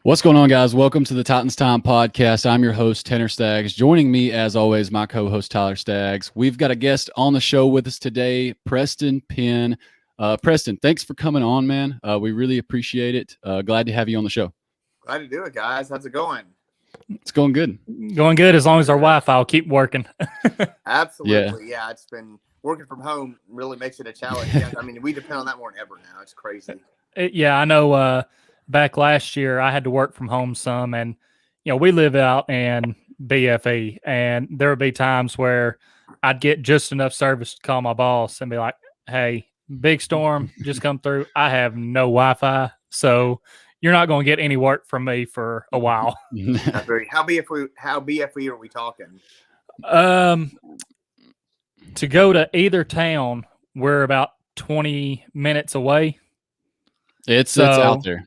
What's going on, guys? Welcome to the Titans Time podcast. I'm your host, Tanner Staggs. Joining me, as always, my co-host, Tyler Staggs. We've got a guest on the show with us today, Preston Penn. Preston, thanks for coming on, man. We really appreciate it. Glad to have you on the show. Glad to do it, guys. How's it going? It's going good. Going good as long as our Wi-Fi will keep working. Absolutely. Yeah, it's been working from home really makes it a challenge. I mean, we depend on that more than ever now. It's crazy. I know back last year I had to work from home some, and we live out in BFE, and there would be times where I'd get just enough service to call my boss and be like, "Hey, big storm just come through. I have no Wi-Fi, so you're not going to get any work from me for a while." How BFE are we talking? To go to either town, we're about 20 minutes away. It's out there.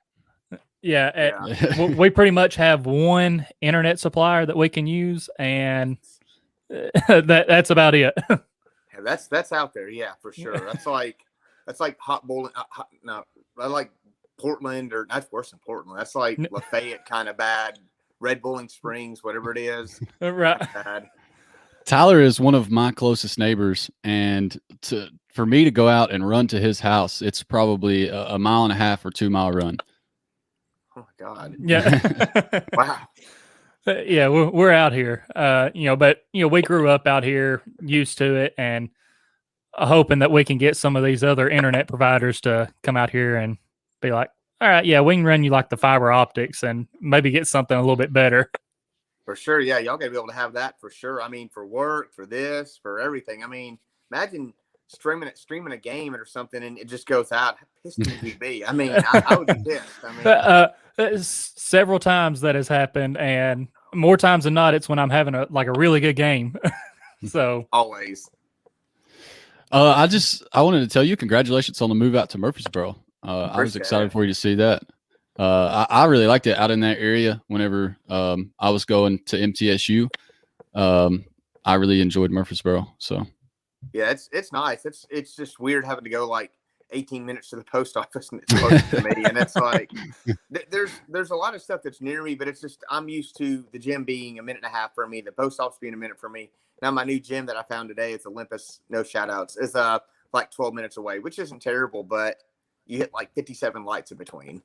Yeah. We pretty much have one internet supplier that we can use, and that's about it. Yeah, that's out there. Yeah, for sure. That's like hot bowling. I like Portland, or that's worse than Portland. That's like Lafayette kind of bad. Red Bowling Springs, whatever it is. Right. Bad. Tyler is one of my closest neighbors, and for me to go out and run to his house, it's probably a 1.5 or 2 mile run. Oh my God. Yeah. Wow. Yeah, we're out here. But we grew up out here, used to it, and hoping that we can get some of these other internet providers to come out here and be like, "All right, yeah, we can run you like the fiber optics and maybe get something a little bit better." For sure. Yeah, y'all gotta be able to have that for sure. I mean, for work, for this, for everything. I mean, imagine streaming a game or something and it just goes out. How pissed would we be? I mean, I would be pissed. I mean, several times that has happened, and more times than not, it's when I'm having a really good game. So always. I wanted to tell you congratulations on the move out to Murfreesboro. I was excited for you to see that. I really liked it out in that area. Whenever I was going to MTSU, I really enjoyed Murfreesboro. So yeah, it's nice. It's just weird having to go like 18 minutes to the post office and it's close to me. And it's like there's a lot of stuff that's near me, but it's just I'm used to the gym being 1.5 minutes for me, the post office being 1 minute for me. Now my new gym that I found today, it's Olympus, no shout outs, is like 12 minutes away, which isn't terrible, but you hit like 57 lights in between.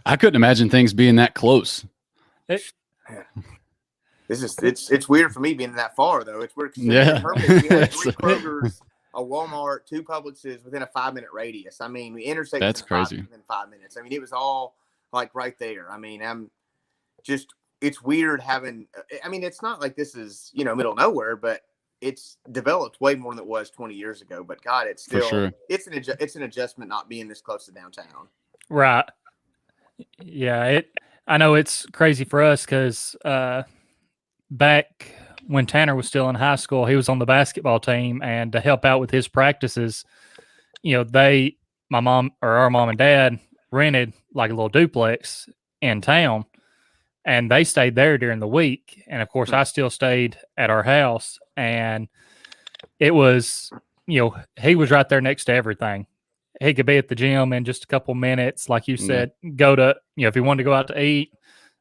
I couldn't imagine things being that close. It's weird for me being that far though. It's weird. Yeah. We have 3 Krogers, a Walmart, 2 Publixes within a 5-minute radius. I mean, we intersect. That's crazy. Within 5 minutes. I mean, it was all like right there. I mean, it's weird having. I mean, it's not like this is middle of nowhere, but it's developed way more than it was 20 years ago. But God, it's still it's an adjustment not being this close to downtown. Right. Yeah. I know it's crazy for us because back when Tanner was still in high school, he was on the basketball team, and to help out with his practices, our mom and dad rented like a little duplex in town, and they stayed there during the week. And of course I still stayed at our house, and it was, he was right there next to everything. He could be at the gym in just a couple minutes. Like you said, go to, if he wanted to go out to eat,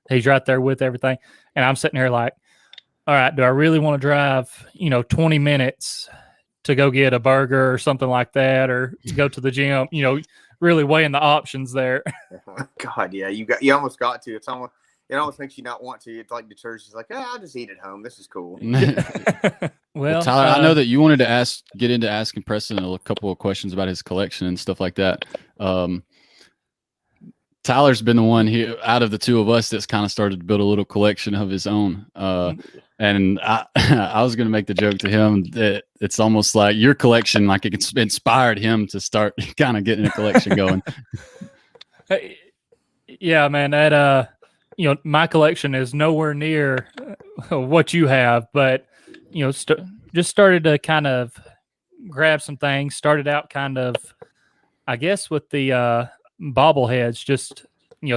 he's right there with everything. And I'm sitting here like, all right, do I really want to drive, 20 minutes to go get a burger or something like that, or to go to the gym, really weighing the options there. God, yeah, you almost got to. It almost makes you not want to. It's like the church is like, I'll just eat at home. This is cool. Well, Tyler, I know that you wanted to get into asking Preston a couple of questions about his collection and stuff like that. Tyler's been the one here out of the two of us that's kind of started to build a little collection of his own. And I was going to make the joke to him that it's almost like your collection, like it inspired him to start kind of getting a collection going. Yeah, man, that, my collection is nowhere near what you have, but, just started to kind of grab some things, started out kind of, I guess, with the bobbleheads, just,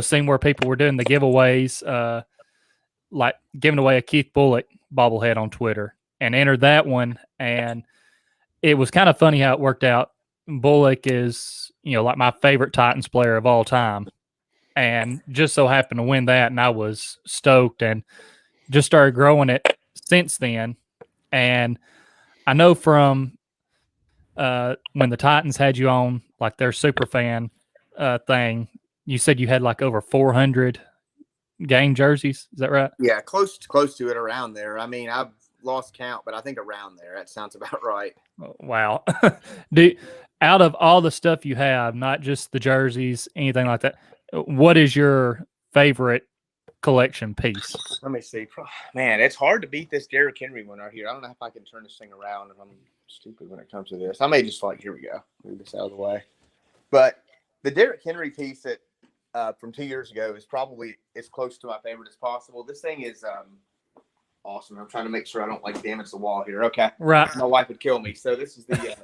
seeing where people were doing the giveaways, like giving away a Keith Bullock bobblehead on Twitter, and entered that one. And it was kind of funny how it worked out. Bullock is, like my favorite Titans player of all time. and just so happened to win that, and I was stoked and just started growing it since then. And I know from when the Titans had you on like their super fan thing, you said you had like over 400 game jerseys. Is that right? Yeah, close to it, around there. I mean, I've lost count, but I think around there. That sounds about right. Wow. Out of all the stuff you have, not just the jerseys, anything like that, what is your favorite collection piece? Let me see. Man, it's hard to beat this Derrick Henry one right here. I don't know if I can turn this thing around if I'm stupid when it comes to this. I may just here we go. Move this out of the way. But the Derrick Henry piece that from 2 years ago is probably as close to my favorite as possible. This thing is awesome. I'm trying to make sure I don't damage the wall here. Okay. Right. My wife would kill me. So this is the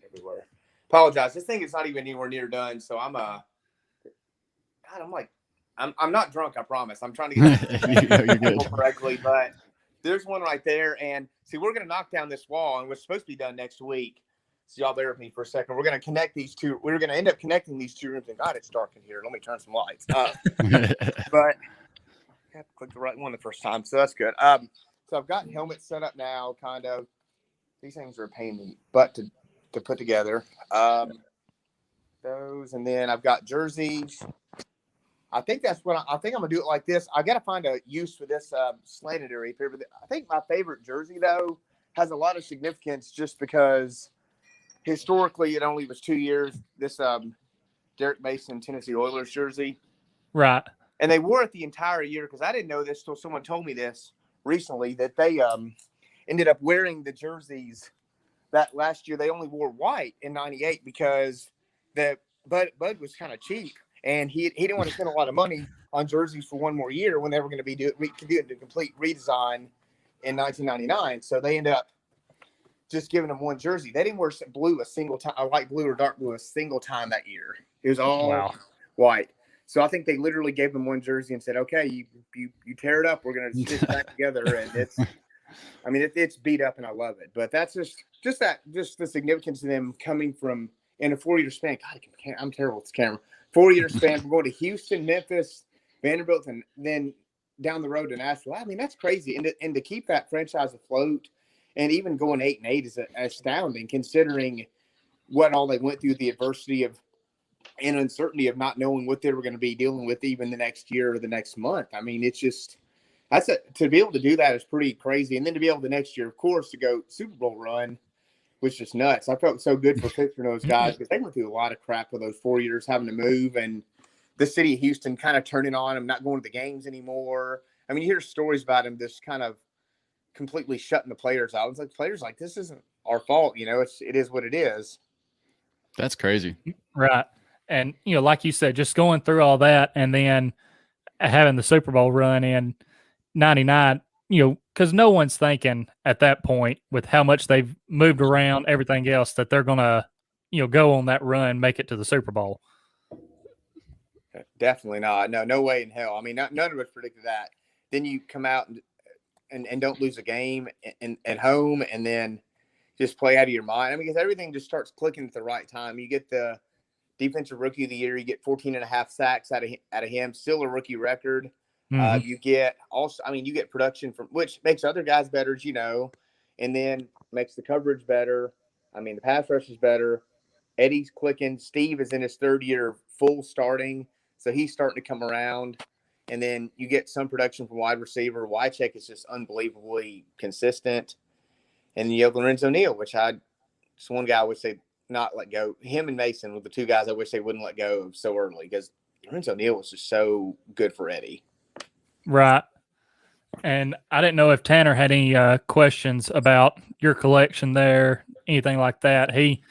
everywhere. Apologize. This thing is not even anywhere near done. So I'm I'm not drunk, I promise. I'm trying to get correctly, but there's one right there. And see, we're going to knock down this wall, and it's supposed to be done next week. So y'all bear with me for a second. We're going to connect these two. We're going to end up connecting these two rooms. And God, it's dark in here. Let me turn some lights up. But I have to click the right one the first time, so that's good. So I've got helmets set up now, kind of. These things are a pain in the butt to put together. Those, and then I've got jerseys. I think that's what I think I'm gonna do it like this. I gotta find a use for this slanted area here. But I think my favorite jersey though has a lot of significance just because historically it only was 2 years. This Derek Mason Tennessee Oilers jersey, right? And they wore it the entire year because I didn't know this till someone told me this recently that they ended up wearing the jerseys that last year. They only wore white in '98 because the Bud was kind of cheap. And he didn't want to spend a lot of money on jerseys for one more year when they were going to be doing the complete redesign in 1999. So they ended up just giving them one jersey. They didn't wear blue a single time, light blue or dark blue a single time that year. It was all white. So I think they literally gave them one jersey and said, "Okay, you tear it up. We're going to stitch it back together." And it's beat up, and I love it. But that's just the significance of them coming from in a 4-year span. God, I'm terrible with this camera. 4-year span from going to Houston, Memphis, Vanderbilt, and then down the road to Nashville. I mean, that's crazy. And to keep that franchise afloat and even going 8-8 is astounding considering what all they went through, the adversity of and uncertainty of not knowing what they were going to be dealing with even the next year or the next month. I mean, it's just to be able to do that is pretty crazy. And then to be able the next year, of course, to go Super Bowl run was just nuts. I felt so good for picturing those guys because they went through a lot of crap with those 4 years having to move and the city of Houston kind of turning on them, not going to the games anymore. I mean, you hear stories about them just kind of completely shutting the players out. It's like players like, this isn't our fault. It is what it is. That's crazy. Right. And, like you said, just going through all that and then having the Super Bowl run in 99, because no one's thinking at that point with how much they've moved around, everything else, that they're going to, go on that run, make it to the Super Bowl. Definitely not. No way in hell. I mean, none of us predicted that. Then you come out and don't lose a game at home and then just play out of your mind. I mean, because everything just starts clicking at the right time. You get the defensive rookie of the year. You get 14.5 sacks out of him, still a rookie record. Mm-hmm. You get production from which makes other guys better, and then makes the coverage better. I mean, the pass rush is better. Eddie's clicking. Steve is in his third year full starting, so he's starting to come around. And then you get some production from wide receiver. Wycheck is just unbelievably consistent. And you have Lorenzo Neal, which it's one guy I would say not let go. Him and Mason were the two guys I wish they wouldn't let go of so early because Lorenzo Neal was just so good for Eddie. Right. And I didn't know if Tanner had any questions about your collection there, anything like that. He,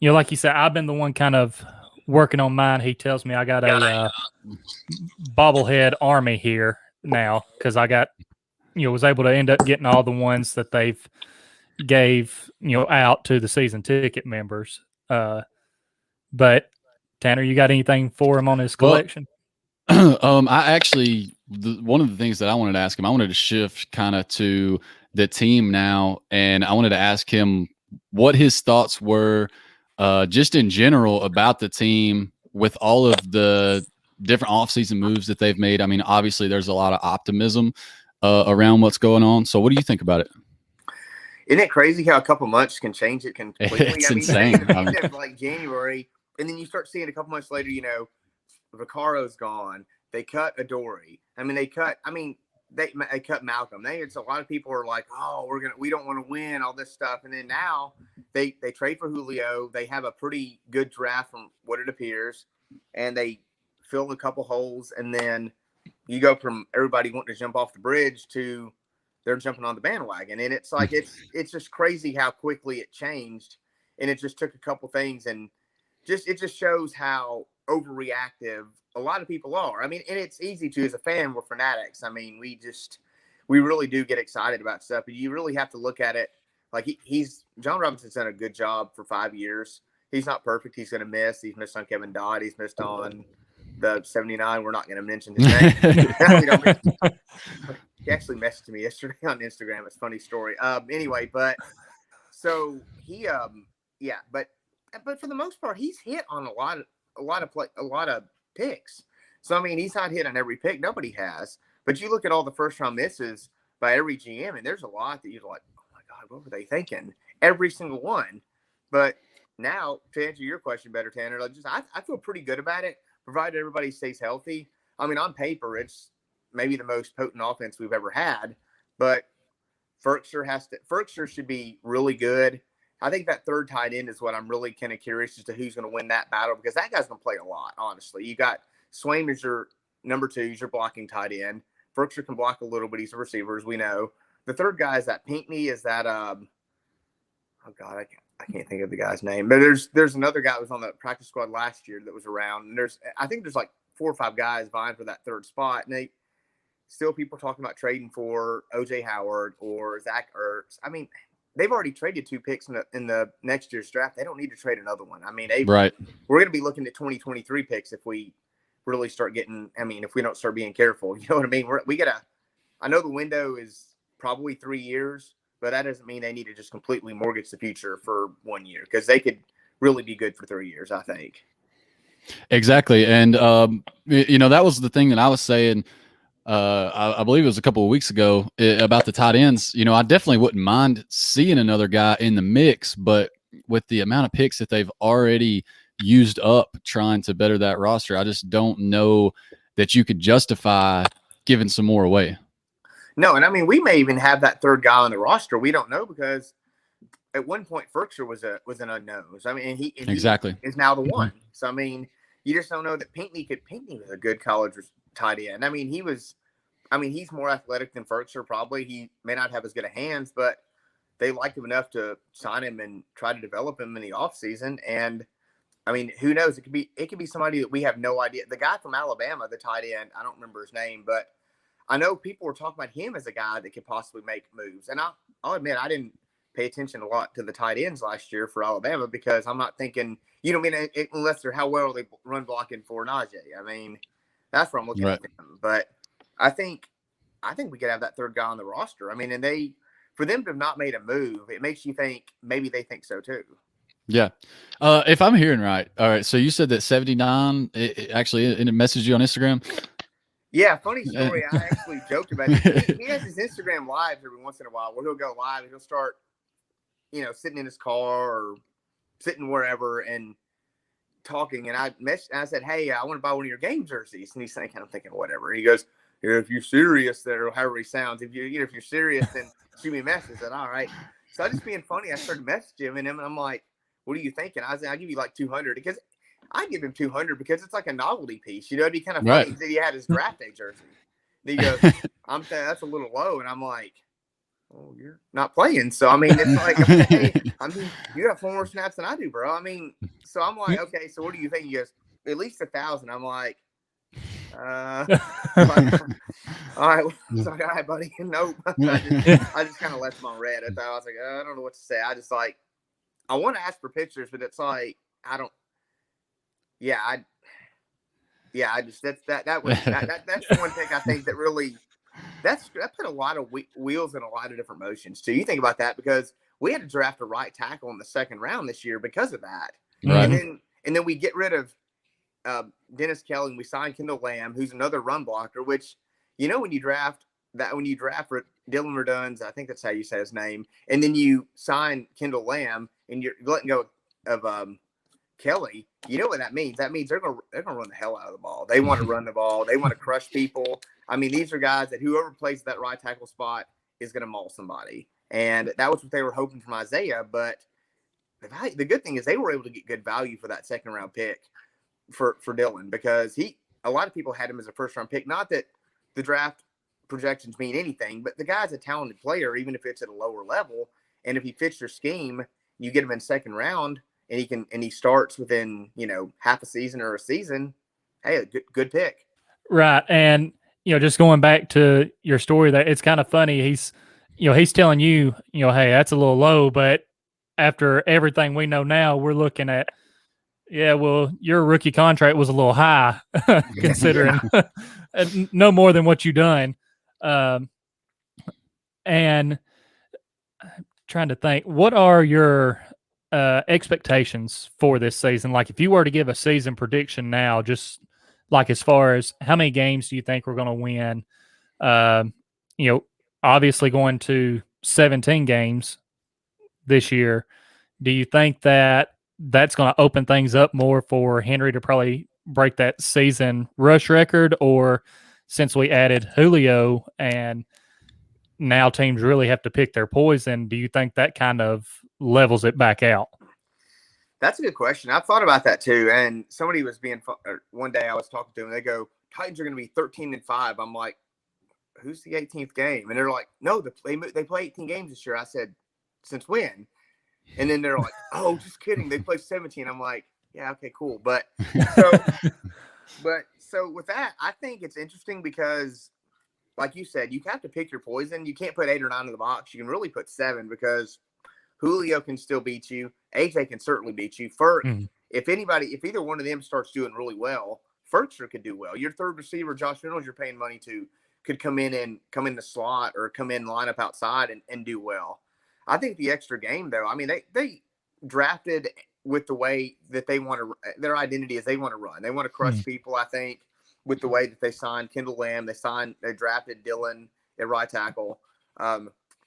like you said, I've been the one kind of working on mine. He tells me I got a bobblehead army here now because I got, was able to end up getting all the ones that they've gave, out to the season ticket members. But Tanner, you got anything for him on his collection? I actually, one of the things that I wanted to ask him, I wanted to shift kind of to the team now, and I wanted to ask him what his thoughts were just in general about the team with all of the different offseason moves that they've made. I mean, obviously there's a lot of optimism around what's going on. So what do you think about it? Isn't it crazy how a couple months can change it completely? It's I mean, insane. At the end of like January, and then you start seeing a couple months later, you know, Vaccaro's gone. They cut Adoree. I mean, they cut Malcolm. It's a lot of people are like, oh, we don't want to win all this stuff. And then now they trade for Julio. They have a pretty good draft from what it appears, and they fill a couple holes. And then you go from everybody wanting to jump off the bridge to they're jumping on the bandwagon. And it's like, it's just crazy how quickly it changed. And it just took a couple things, and it just shows how overreactive a lot of people are. I mean, and it's easy to, as a fan, we're fanatics. I mean, we really do get excited about stuff, but you really have to look at it like John Robinson's done a good job for 5 years. He's not perfect. He's going to miss. He's missed on Kevin Dodd. He's missed on the 79. We're not going to mention his name. He actually messaged me yesterday on Instagram. It's a funny story. Anyway, but so he, but for the most part, he's hit on a lot of picks. So, I mean, he's not hit on every pick. Nobody has. But you look at all the first-round misses by every GM, and there's a lot that you're like, oh, my God, what were they thinking? Every single one. But now, to answer your question better, Tanner, I feel pretty good about it, provided everybody stays healthy. I mean, on paper, it's maybe the most potent offense we've ever had. But Ferkser should be really good. I think that third tight end is what I'm really kind of curious as to who's going to win that battle, because that guy's going to play a lot, honestly. You got Swaim as your number 2, he's your blocking tight end. Ferkser can block a little, but he's a receiver, as we know. The third guy is that Pinckney, is that oh God, I can't think of the guy's name. But there's another guy that was on the practice squad last year that was around. And I think there's like 4 or 5 guys vying for that third spot. And people talking about trading for OJ Howard or Zach Ertz. I mean, they've already traded 2 picks in the next year's draft. They don't need to trade another one. I mean, right. We're going to be looking at 2023 picks if we really start getting. I mean, if we don't start being careful, you know what I mean. I know the window is probably 3 years, but that doesn't mean they need to just completely mortgage the future for 1 year, because they could really be good for 3 years, I think. Exactly, and that was the thing that I was saying. I believe it was a couple of weeks ago about the tight ends. I definitely wouldn't mind seeing another guy in the mix, but with the amount of picks that they've already used up trying to better that roster, I just don't know that you could justify giving some more away. No, and I mean, we may even have that third guy on the roster. We don't know, because at one point Ferkser was an unknown. I mean, he exactly is now the one. So I mean, you just don't know that Pinckney was a good college tight end. I mean, he's more athletic than Ferkser. Probably he may not have as good a hands, but they liked him enough to sign him and try to develop him in the offseason. And I mean, who knows? It could be somebody that we have no idea. The guy from Alabama, the tight end, I don't remember his name, but I know people were talking about him as a guy that could possibly make moves. And I'll admit, I didn't pay attention a lot to the tight ends last year for Alabama, because I'm not thinking, unless they're how well they run blocking for Najee. I mean, that's where I'm looking at them. But I think we could have that third guy on the roster. I mean, and for them to have not made a move, it makes you think maybe they think so too. Yeah. If I'm hearing right. All right. So you said that 79 it messaged you on Instagram. Yeah. Funny story. I actually joked about it. He has his Instagram lives every once in a while where he'll go live and he'll start, sitting in his car or sitting wherever and talking. And I said, hey, I want to buy one of your game jerseys. And he's kind of thinking, whatever. He goes, if you're serious, or however he sounds, if you're serious, then shoot me a message. I said, all right. So I just being funny, I started messaging him, and I'm like, what are you thinking? I said, I'll give you like 200, because I give him 200 because it's like a novelty piece. It'd be kind of funny that he had his draft day jersey. And he goes, I'm saying that's a little low. And I'm like, oh, you're not playing. So, I mean, it's like, hey, you have 4 more snaps than I do, bro. I mean, so I'm like, okay, so what do you think? He goes, at least 1,000. I'm like, all right, sorry, all right, buddy. Nope. I just kind of left him on red. I was like, I don't know what to say. I just like, I want to ask for pictures, but it's like, I don't. That's the one thing I think that really that put a lot of wheels in a lot of different motions too. You think about that, because we had to draft a right tackle in the 2nd round this year because of that, right. And then we get rid of Dennis Kelly, and we signed Kendall Lamb, who's another run blocker, which, when you draft Dylan Reduns, I think that's how you say his name, and then you sign Kendall Lamb and you're letting go of Kelly, you know what that means? That means they're gonna run the hell out of the ball. They want to run the ball. They want to crush people. I mean, these are guys that whoever plays that right tackle spot is gonna maul somebody, and that was what they were hoping from Isaiah. But the good thing is they were able to get good value for that second round pick for Dylan, because a lot of people had him as a first round pick. Not that the draft projections mean anything, but the guy's a talented player, even if it's at a lower level. And if he fits your scheme, you get him in second round, and he starts within, half a season or a season. Hey, a good pick. Right. And, just going back to your story, that it's kind of funny. He's telling you, hey, that's a little low, but after everything we know now, we're looking at, yeah, well, your rookie contract was a little high considering no more than what you've done. And I'm trying to think, what are your expectations for this season? Like, if you were to give a season prediction now, just like as far as how many games do you think we're going to win? Obviously going to 17 games this year. Do you think that that's going to open things up more for Henry to probably break that season rush record? Or since we added Julio and now teams really have to pick their poison, do you think that kind of levels it back out? That's a good question. I've thought about that too. And somebody was one day I was talking to them, and they go, Titans are going to be 13-5. I'm like, who's the 18th game? And they're like, no, they play 18 games this year. I said, since when? And then they're like, oh, just kidding. They play 17. I'm like, yeah, okay, cool. But so with that, I think it's interesting because, like you said, you have to pick your poison. You can't put 8 or 9 in the box. You can really put 7, because Julio can still beat you. AJ can certainly beat you. Ferk, if either one of them starts doing really well, Ferkster could do well. Your third receiver, Josh Reynolds, you're paying money to, could come in the slot or come in, line up outside and do well. I think the extra game, though, I mean, they drafted with the way that they want to, their identity is they want to run. They want to crush people, I think, with the way that they signed Kendall Lamb. They drafted Dylan at right tackle.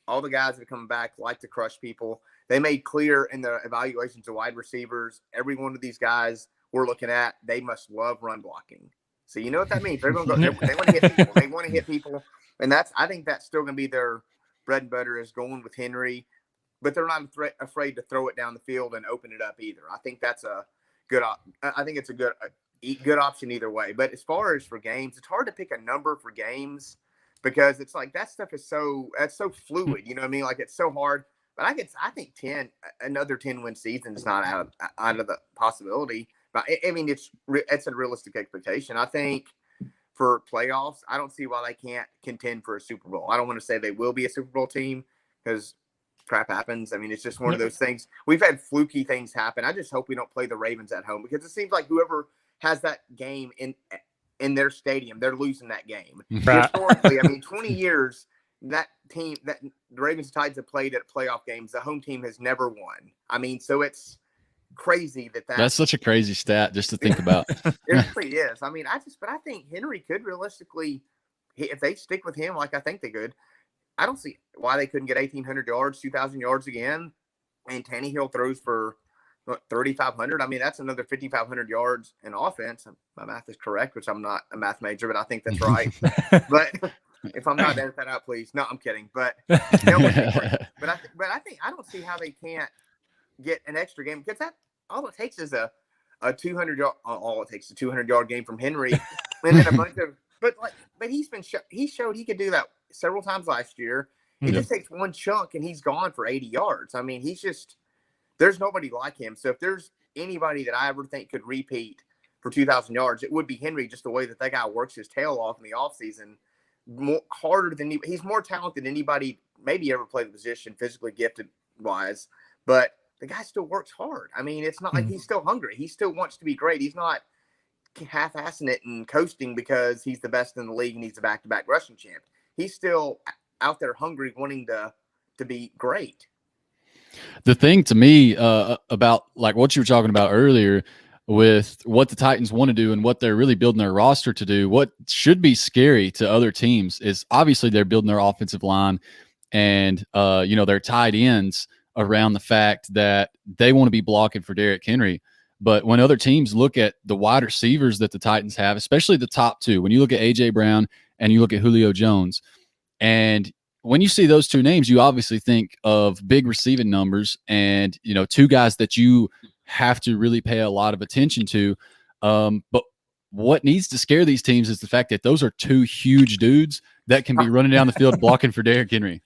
All the guys that are coming back like to crush people. They made clear in the evaluations of wide receivers, every one of these guys we're looking at, they must love run blocking. So you know what that means. They're going to go. They want to hit people. They want to hit people, and I think that's still going to be their bread and butter, is going with Henry. But they're not afraid to throw it down the field and open it up either. I think that's a good. I think it's a good option either way. But as far as for games, it's hard to pick a number for games, because it's like that stuff is so fluid. You know what I mean? Like, it's so hard. But I think another 10-win season is not out of the possibility. But I mean, it's a realistic expectation. I think for playoffs, I don't see why they can't contend for a Super Bowl. I don't want to say they will be a Super Bowl team, because crap happens. I mean, it's just one of those things. We've had fluky things happen. I just hope we don't play the Ravens at home, because it seems like whoever has that game in their stadium, they're losing that game. Right. Historically, I mean, 20 years, that team, that the Ravens and Titans have played at playoff games, the home team has never won. I mean, so it's crazy that's such a crazy stat just to think about. It really is. I mean, but I think Henry could realistically, if they stick with him like I think they could, I don't see why they couldn't get 1,800 yards, 2,000 yards again. And Tannehill throws for 3,500. I mean, that's another 5,500 yards in offense. My math is correct, which I'm not a math major, but I think that's right. But if I'm not, edit that out, please. No, I'm kidding. But I think I don't see how they can't get an extra game, because that all it takes is a 200-yard. All it takes is a 200-yard game from Henry, and then a bunch of. But he showed he could do that several times last year. It just takes one chunk and he's gone for 80 yards. I mean, there's nobody like him. So if there's anybody that I ever think could repeat for 2,000 yards, it would be Henry, just the way that guy works his tail off in the offseason. He's more talented than anybody maybe ever played the position, physically gifted wise, but the guy still works hard. I mean, it's not like he's still hungry. He still wants to be great. He's not half-assing it and coasting because he's the best in the league and he's the back-to-back rushing champ. He's still out there hungry, wanting to be great. The thing to me about like what you were talking about earlier, with what the Titans want to do and what they're really building their roster to do, what should be scary to other teams is obviously they're building their offensive line and, their tight ends around the fact that they want to be blocking for Derrick Henry. But when other teams look at the wide receivers that the Titans have, especially the top two, when you look at A.J. Brown and you look at Julio Jones, and when you see those two names, you obviously think of big receiving numbers and, two guys that you have to really pay a lot of attention to. But what needs to scare these teams is the fact that those are two huge dudes that can be running down the field blocking for Derrick Henry.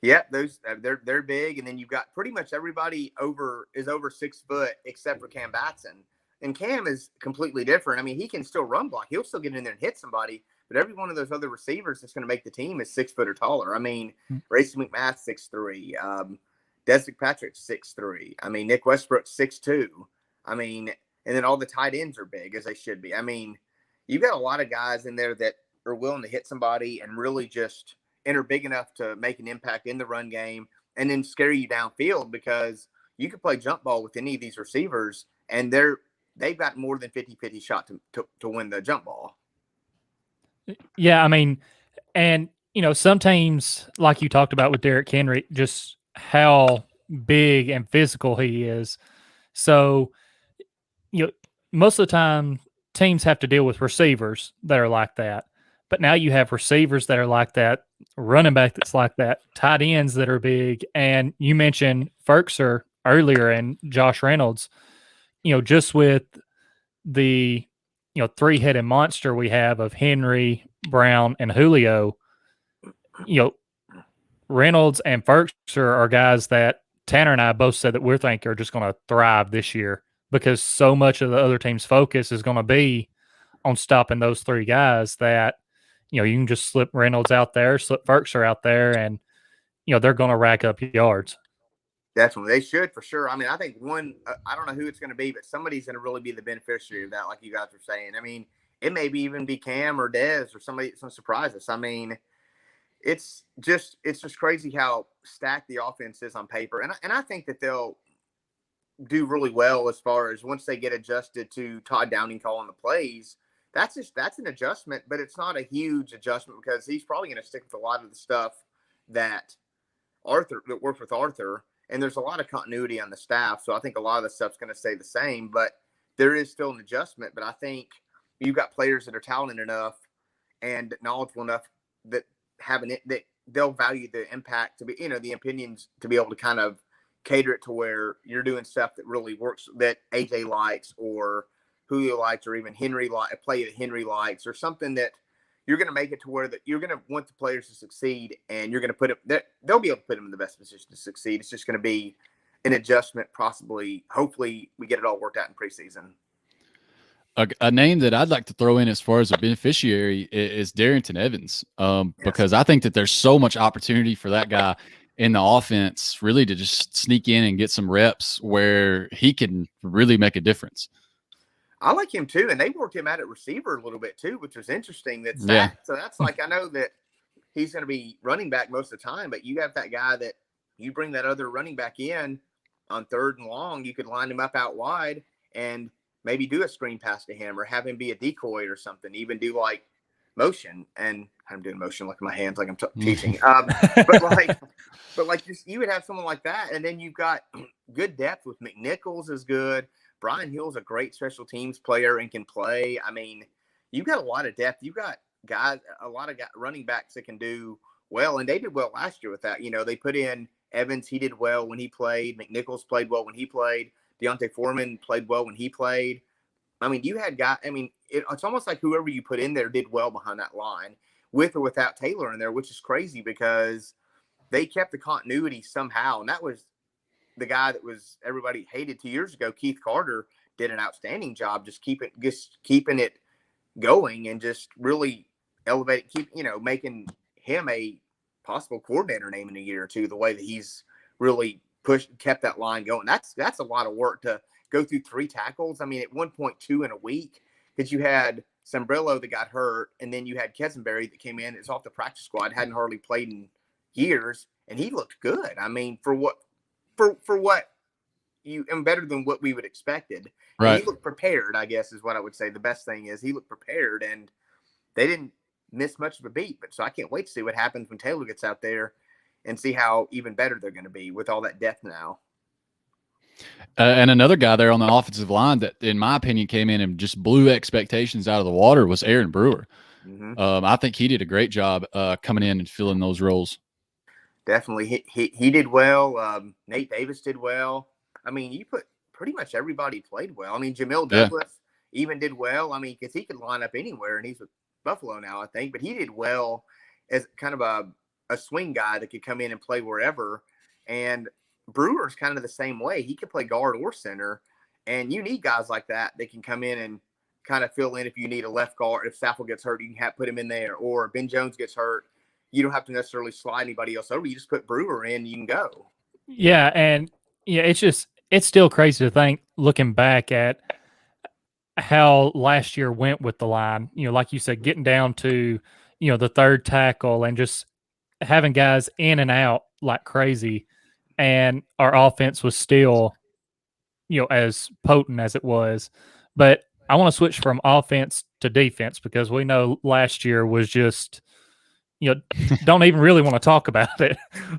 Yeah, those they're big, and then you've got pretty much everybody over 6 foot except for Cam Batson. And Cam is completely different. I mean, he can still run block. He'll still get in there and hit somebody. But every one of those other receivers that's going to make the team is 6 foot or taller. I mean, Racing McMath 6'3", Desmond Patrick 6'3". I mean, Nick Westbrook 6'2". I mean, and then all the tight ends are big as they should be. I mean, you've got a lot of guys in there that are willing to hit somebody and really just enter big enough to make an impact in the run game and then scare you downfield, because you can play jump ball with any of these receivers and they've got more than 50-50 shot to win the jump ball. Yeah, I mean, and some teams, like you talked about with Derrick Henry, just how big and physical he is. So, most of the time teams have to deal with receivers that are like that. But now you have receivers that are like that, running back that's like that, tight ends that are big. And you mentioned Ferkser earlier and Josh Reynolds, just with the, three-headed monster we have of Henry, Brown, and Julio, Reynolds and Ferkser are guys that Tanner and I both said that we think are just going to thrive this year, because so much of the other team's focus is going to be on stopping those three guys that, you can just slip Reynolds out there, slip Ferkser out there, and, they're going to rack up yards. Definitely. They should, for sure. I mean, I think I don't know who it's going to be, but somebody's going to really be the beneficiary of that, like you guys were saying. I mean, it may be even be Cam or Dez or somebody that's going to surprise us. I mean, it's just crazy how stacked the offense is on paper. And I think that they'll do really well as far as once they get adjusted to Todd Downing calling the plays. That's an adjustment, but it's not a huge adjustment because he's probably going to stick with a lot of the stuff that worked with Arthur. And there's a lot of continuity on the staff. So I think a lot of the stuff's going to stay the same, but there is still an adjustment. But I think you've got players that are talented enough and knowledgeable enough that that they'll value the impact to be, the opinions to be able to kind of cater it to where you're doing stuff that really works, that AJ likes or Julio likes, or even a play that Henry likes, or something that you're going to make it to where that you're going to want the players to succeed, and you're going to put them, they'll be able to put them in the best position to succeed. It's just going to be an adjustment, possibly. Hopefully we get it all worked out in preseason. A name that I'd like to throw in as far as a beneficiary is Darrington Evans, because I think that there's so much opportunity for that guy in the offense really to just sneak in and get some reps where he can really make a difference. I like him too, and they worked him out at receiver a little bit too, which was interesting. So that's like, I know that he's going to be running back most of the time, but you have that guy that you bring that other running back in on 3rd and long, you could line him up out wide and maybe do a screen pass to him or have him be a decoy or something, even do like motion. And I'm doing motion like my hands, like I'm teaching. But just, you would have someone like that. And then you've got good depth with McNichols is good. Brian Hill's a great special teams player and can play. I mean, you've got a lot of depth. You've got a lot of running backs that can do well, and they did well last year with that. They put in Evans. He did well when he played. McNichols played well when he played. Deontay Foreman played well when he played. I mean, you had guys. I mean, it's almost like whoever you put in there did well behind that line, with or without Taylor in there, which is crazy because they kept the continuity somehow, and that was the guy that was everybody hated 2 years ago. Keith Carter did an outstanding job just keeping it going and just really making him a possible coordinator name in a year or two, the way that he's really kept that line going. That's a lot of work to go through 3 tackles. I mean, at 1.2 in a week, because you had Sombrello that got hurt, and then you had Kesenberry that came in. It's off the practice squad, hadn't hardly played in years, and he looked good. I mean, for what and better than what we would expected. Right. And he looked prepared, I guess, is what I would say. The best thing is he looked prepared, and they didn't miss much of a beat. But so I can't wait to see what happens when Taylor gets out there and see how even better they're going to be with all that depth now. And another guy there on the offensive line that, in my opinion, came in and just blew expectations out of the water was Aaron Brewer. I think he did a great job coming in and filling those roles. Definitely. He did well. Nate Davis did well. I mean, you put pretty much everybody played well. I mean, Jamil Douglas even did well. I mean, because he could line up anywhere, and he's with Buffalo now, I think. But he did well as kind of a swing guy that could come in and play wherever. And Brewer's kind of the same way. He could play guard or center, and you need guys like that that can come in and kind of fill in if you need a left guard. If Saffel gets hurt, you can put him in there, or Ben Jones gets hurt. You don't have to necessarily slide anybody else over. You just put Brewer in, you can go. Yeah, and it's still crazy to think, looking back at how last year went with the line. Like you said, getting down to the third tackle and just having guys in and out like crazy. And our offense was still, as potent as it was. But I want to switch from offense to defense because we know last year was just, don't even really want to talk about it.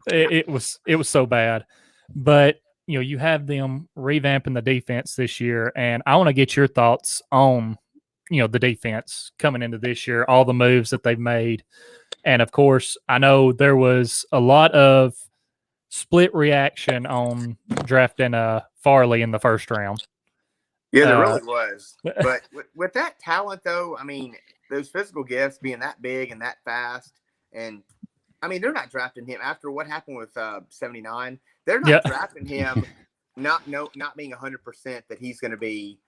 It was so bad. But, you have them revamping the defense this year. And I want to get your thoughts on, the defense coming into this year, all the moves that they've made. And, of course, I know there was a lot of split reaction on drafting Farley in the first round. Yeah, there really was. But with that talent, though, I mean, those physical gifts being that big and that fast, and I mean, they're not drafting him after what happened with 79. They're not drafting him not being 100% that he's going to be,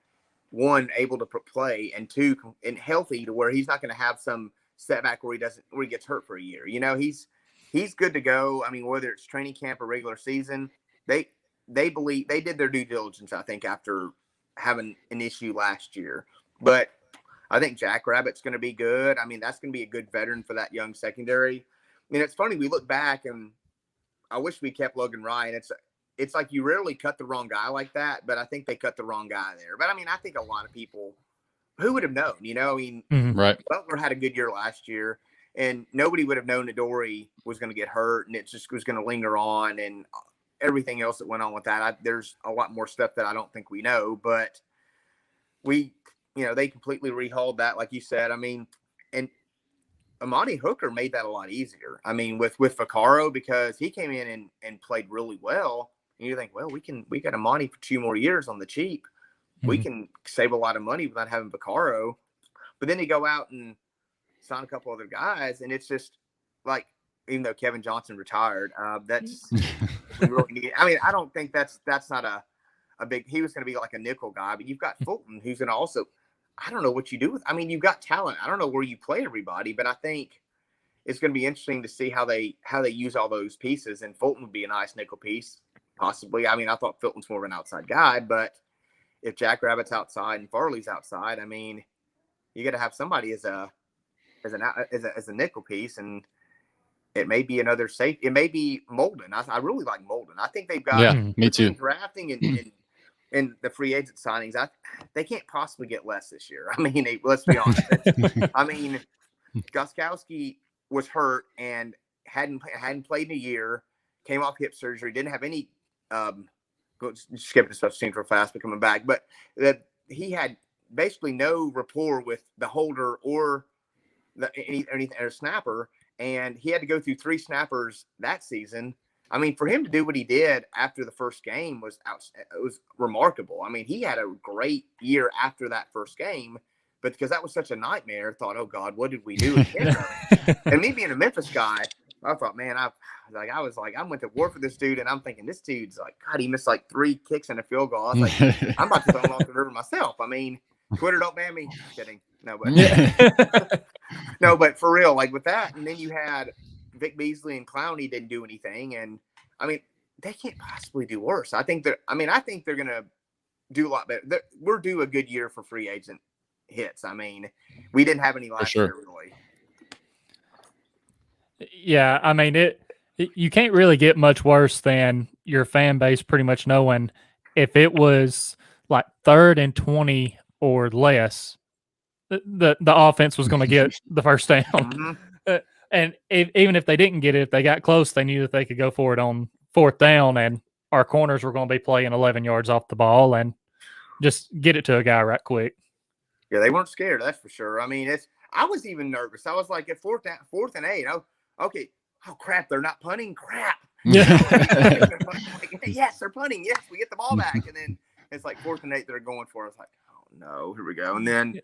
one, able to play, and two, and healthy to where he's not going to have some setback where he gets hurt for a year. He's good to go. I mean, whether it's training camp or regular season, they believe they did their due diligence, I think, after having an issue last year. But I think Jack Rabbit's going to be good. I mean, that's going to be a good veteran for that young secondary. I mean, it's funny. We look back, and I wish we kept Logan Ryan. It's like you rarely cut the wrong guy like that, but I think they cut the wrong guy there. But, I mean, I think a lot of people, who would have known? I mean, right. Butler had a good year last year. And nobody would have known that Dory was going to get hurt, and it just was going to linger on, and everything else that went on with that. There's a lot more stuff that I don't think we know, but they completely rehauled that, like you said. I mean, and Amani Hooker made that a lot easier. I mean, with Vaccaro, because he came in and played really well, and you think, well, we got Amani for 2 more years on the cheap. We can save a lot of money without having Vaccaro. But then you go out and sign a couple other guys, and it's just like, even though Kevin Johnson retired, that's we really need. I mean, I don't think that's not a big. He was going to be like a nickel guy, but you've got Fulton, who's going to also. I don't know what you do with. I mean, you've got talent. I don't know where you play everybody, but I think it's going to be interesting to see how they use all those pieces. And Fulton would be a nice nickel piece, possibly. I mean, I thought Fulton's more of an outside guy, but if Jack Rabbit's outside and Farley's outside, I mean, you got to have somebody as a nickel piece, and it may be another safe. It may be Molden. I really like Molden. I think they've got me too. Drafting and the free agent signings. They can't possibly get less this year. I mean, let's be honest. I mean, Gostkowski was hurt and hadn't played in a year. Came off hip surgery. Didn't have any. Skipping the stuff seems real fast, but coming back. But that he had basically no rapport with the holder or anything or snapper, and he had to go through 3 snappers that season. I mean, for him to do what he did after the first game was remarkable. I mean, he had a great year after that first game, but because that was such a nightmare, thought, oh God, what did we do? And me being a Memphis guy, I thought, man, I went to war for this dude, and I'm thinking this dude's like, God, he missed like 3 kicks and a field goal. I was like, I'm about to throw him off the river myself. I mean, Twitter don't ban me. Kidding. No, but no, but for real, like with that, and then you had Vic Beasley and Clowney didn't do anything, and I mean, they can't possibly do worse. I think they're gonna do a lot better. We're due a good year for free agent hits. I mean, we didn't have any last year, really. Yeah, I mean, you can't really get much worse than your fan base pretty much knowing if it was like 3rd and 20 or less, the offense was going to get the first down. Mm-hmm. And even if they didn't get it, if they got close, they knew that they could go for it on 4th down, and our corners were going to be playing 11 yards off the ball and just get it to a guy right quick. Yeah, they weren't scared, that's for sure. I mean, I was even nervous. I was like, at 4th and 8, okay, oh crap, they're not punting, crap. Yeah. Like, yes, they're punting. Yes, we get the ball back, and then it's like 4th and 8 they're going for. It's like, oh no, here we go. And then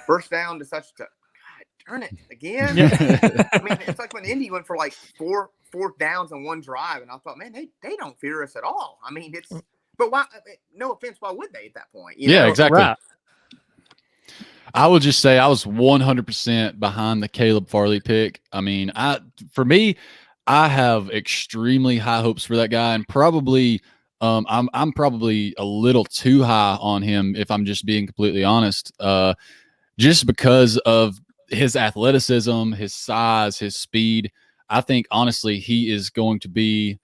first down to such a God darn it again. Yeah. I mean, it's like when Indy went for like fourth downs on one drive, and I thought, man, they don't fear us at all. I mean, but why? No offense, why would they at that point? You know? Exactly. Right. I would just say I was 100% behind the Caleb Farley pick. I mean, for me, I have extremely high hopes for that guy, and probably I'm probably a little too high on him if I'm just being completely honest. Just because of his athleticism, his size, his speed. I think honestly he is going to be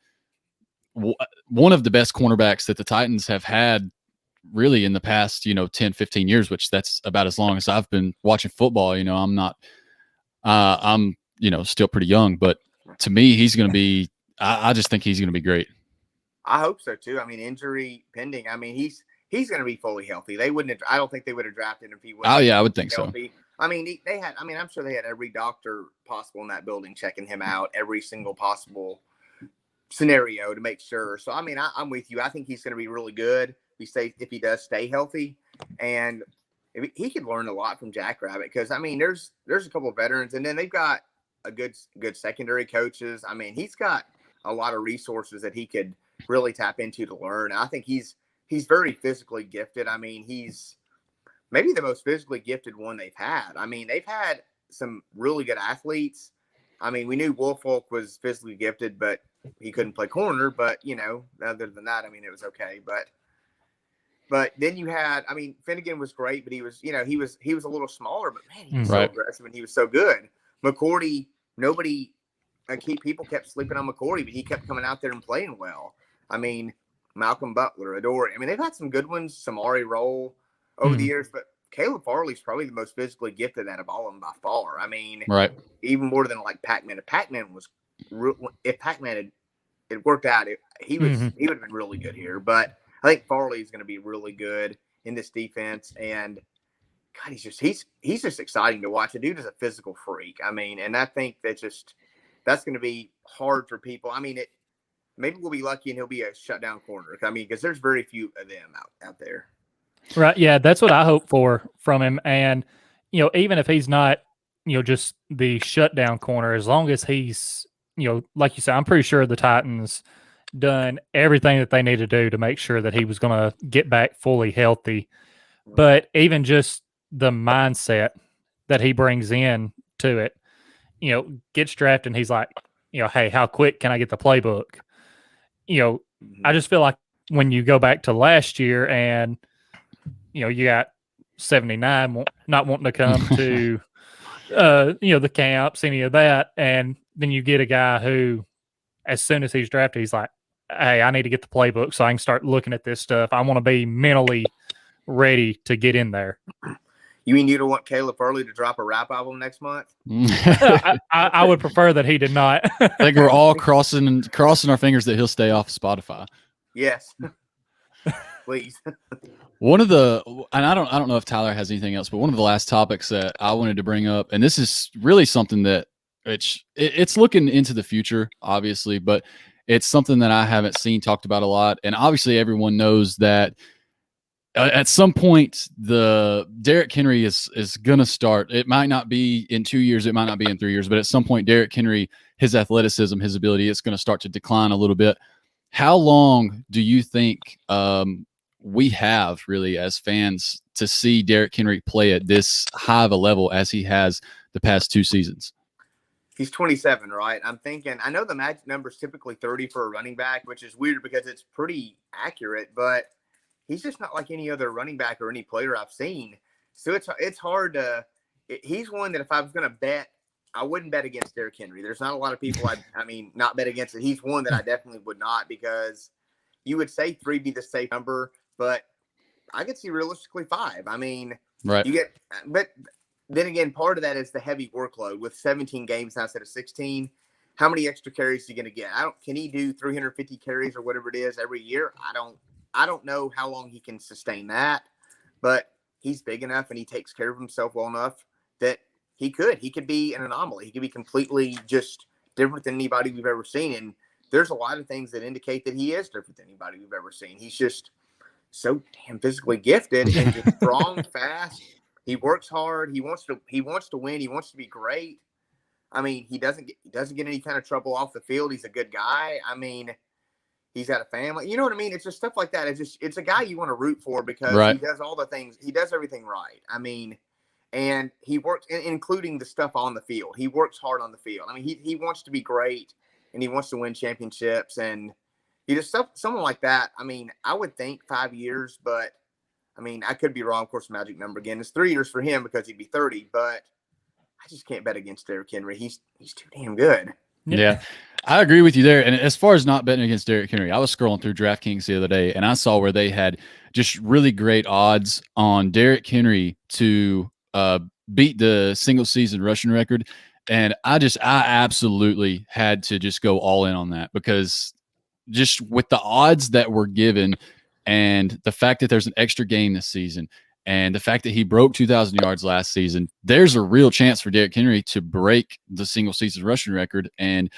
one of the best cornerbacks that the Titans have had really in the past, 10, 15 years, which that's about as long as I've been watching football. I'm not, I'm still pretty young, but to me, he's going to be, I just think he's going to be great. I hope so too. I mean, injury pending. I mean, he's going to be fully healthy. They wouldn't I don't think they would have drafted him if he wasn't. Oh yeah, I would think healthy. So. I mean, I'm sure they had every doctor possible in that building checking him out, every single possible scenario to make sure. So, I mean, I'm with you. I think he's going to be really good. If he does stay healthy, and he could learn a lot from Jackrabbit, because I mean, there's a couple of veterans, and then they've got a good secondary coaches. I mean, he's got a lot of resources that he could really tap into to learn. I think he's very physically gifted. I mean, he's maybe the most physically gifted one they've had. I mean, they've had some really good athletes. I mean, we knew Woolfolk was physically gifted, but he couldn't play corner. But, other than that, I mean, it was okay. But then you had, I mean, Finnegan was great, but he was a little smaller, but man, he was so aggressive and he was so good. McCourty, people kept sleeping on McCourty, but he kept coming out there and playing well. I mean, Malcolm Butler, Adore. I mean, they've had some good ones, Samari Roll over the years, but Caleb Farley's probably the most physically gifted out of all of them by far. I mean, even more than like Pac-Man. If Pac-Man had worked out, he would have been really good here. But I think Farley is going to be really good in this defense, and God, he's just exciting to watch. The dude is a physical freak. I mean, and I think that's going to be hard for people. I mean, maybe we'll be lucky and he'll be a shutdown corner. I mean, because there's very few of them out there. Right. Yeah, that's what I hope for from him. And, even if he's not, just the shutdown corner, as long as he's, like you said, I'm pretty sure the Titans done everything that they need to do to make sure that he was going to get back fully healthy. But even just the mindset that he brings in to it, gets drafted and he's like, hey, how quick can I get the playbook? I just feel like when you go back to last year and, you got 79 not wanting to come to, the camps, any of that. And then you get a guy who, as soon as he's drafted, he's like, hey, I need to get the playbook so I can start looking at this stuff. I want to be mentally ready to get in there. You mean you don't want Caleb Farley to drop a rap album next month? I would prefer that he did not. I think we're all crossing our fingers that he'll stay off Spotify. Yes. Please. One of the, and I don't know if Tyler has anything else, but one of the last topics that I wanted to bring up, and this is really something that it's looking into the future, obviously, but it's something that I haven't seen talked about a lot. And obviously everyone knows that at some point the Derrick Henry is going to start. It might not be in 2 years. It might not be in 3 years, but at some point, Derrick Henry, his athleticism, his ability, it's going to start to decline a little bit. How long do you think we have really as fans to see Derrick Henry play at this high of a level as he has the past 2 seasons? He's 27, right? I'm thinking, I know the magic number is typically 30 for a running back, which is weird because it's pretty accurate, but he's just not like any other running back or any player I've seen. So it's hard to – he's one that if I was going to bet, I wouldn't bet against Derrick Henry. There's not a lot of people not bet against it. He's one that I definitely would not because, you would say 3 be the safe number, but I could see realistically 5. I mean, right. But then again, part of that is the heavy workload with 17 games now instead of 16. How many extra carries is he going to get? Can he do 350 carries or whatever it is every year? I don't know how long he can sustain that, but he's big enough and he takes care of himself well enough that he could be an anomaly. He could be completely just different than anybody we've ever seen. And there's a lot of things that indicate that he is different than anybody we've ever seen. He's just so damn physically gifted and just strong, fast. He works hard. He wants to win. He wants to be great. I mean, he doesn't get any kind of trouble off the field. He's a good guy. I mean, he's got a family. You know what I mean? It's just stuff like that. It's a guy you want to root for because he does all the things. He does everything right. I mean, and he works, including the stuff on the field. He works hard on the field. I mean, he wants to be great and he wants to win championships. And he just someone like that. I mean, I would think 5 years, but I mean, I could be wrong. Of course, magic number again. It's 3 years for him because he'd be 30, but I just can't bet against Derrick Henry. He's too damn good. Yeah, I agree with you there. And as far as not betting against Derrick Henry, I was scrolling through DraftKings the other day and I saw where they had just really great odds on Derrick Henry to beat the single season rushing record. And I absolutely had to just go all in on that because just with the odds that were given and the fact that there's an extra game this season and the fact that he broke 2,000 yards last season, there's a real chance for Derrick Henry to break the single season rushing record. And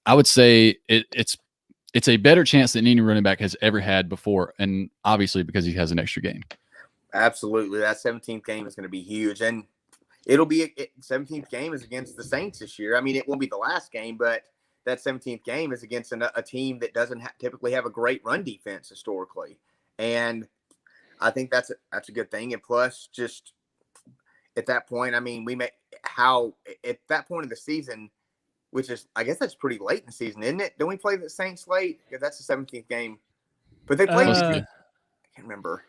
I would say it's a better chance than any running back has ever had before. And obviously because he has an extra game. Absolutely. That 17th game is going to be huge. And it'll be 17th game is against the Saints this year. I mean, it won't be the last game, but that 17th game is against a team that doesn't typically have a great run defense historically. And I think that's a good thing. And plus, just at that point, I mean, at that point of the season, which is, I guess that's pretty late in the season, isn't it? Don't we play the Saints late? Because that's the 17th game. But they played. I can't remember.